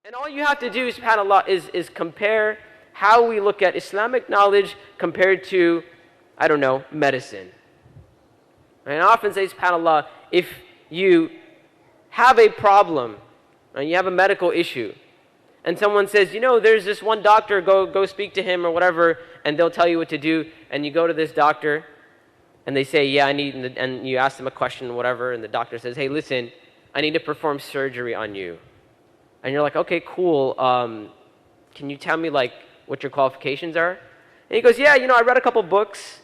And all you have to do, subhanAllah, is compare how we look at Islamic knowledge compared to, I don't know, medicine. And I often say, subhanAllah, if you have a problem, and you have a medical issue, and someone says, you know, there's this one doctor, go speak to him or whatever, and they'll tell you what to do, and you go to this doctor, and they say, yeah, and you ask them a question or whatever, and the doctor says, hey, listen, I need to perform surgery on you. And you're like, okay, cool, can you tell me, like, what your qualifications are? And he goes, yeah, you know, I read a couple books,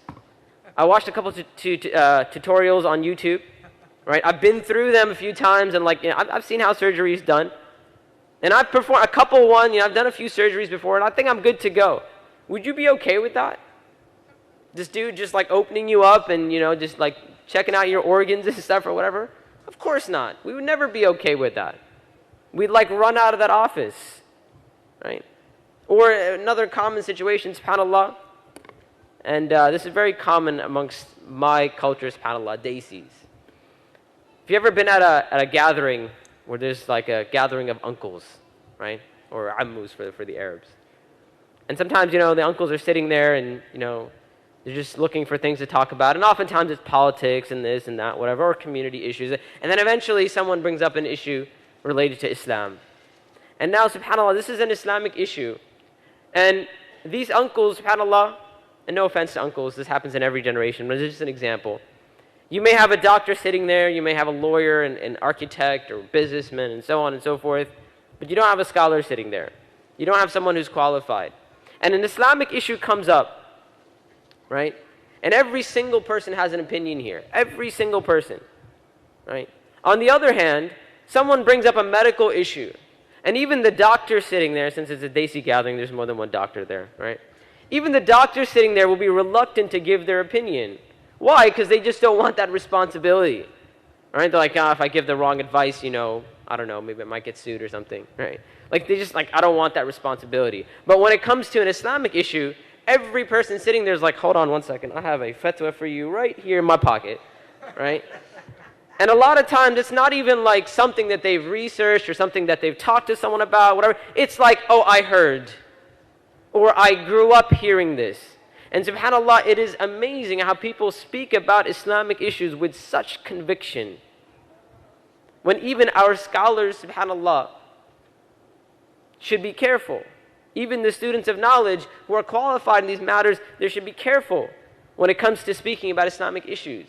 I watched a couple tutorials on YouTube, right? I've been through them a few times, and like, you know, I've seen how surgery is done. And I've performed you know, I've done a few surgeries before, and I think I'm good to go. Would you be okay with that? This dude just like opening you up and, you know, just like checking out your organs and stuff or whatever? Of course not. We would never be okay with that. We'd like run out of that office, right? Or another common situation, subhanAllah, and this is very common amongst my culture, subhanAllah, Desis. If you ever been at a gathering where there's like a gathering of uncles, right? Or ammus for the Arabs. And sometimes, you know, the uncles are sitting there and, you know, they're just looking for things to talk about. And oftentimes it's politics and this and that, whatever, or community issues. And then eventually someone brings up an issue related to Islam. And now, subhanAllah, this is an Islamic issue. And these uncles, subhanAllah, and no offense to uncles, this happens in every generation, but it's just an example. You may have a doctor sitting there, you may have a lawyer, an architect, or businessman, and so on and so forth, but you don't have a scholar sitting there. You don't have someone who's qualified. And an Islamic issue comes up, right? And every single person has an opinion here. Every single person, right? On the other hand, someone brings up a medical issue, and even the doctor sitting there, since it's a Desi gathering, there's more than one doctor there, right? Even the doctor sitting there will be reluctant to give their opinion. Why? Because they just don't want that responsibility. Right? They're like, if I give the wrong advice, you know, I don't know, maybe I might get sued or something. Right? Like they just like, I don't want that responsibility. But when it comes to an Islamic issue, every person sitting there is like, hold on one second, I have a fatwa for you right here in my pocket. Right? And a lot of times it's not even like something that they've researched or something that they've talked to someone about, whatever. It's like, oh, I heard. Or I grew up hearing this. And subhanAllah, it is amazing how people speak about Islamic issues with such conviction. When even our scholars, subhanAllah, should be careful. Even the students of knowledge who are qualified in these matters, they should be careful when it comes to speaking about Islamic issues.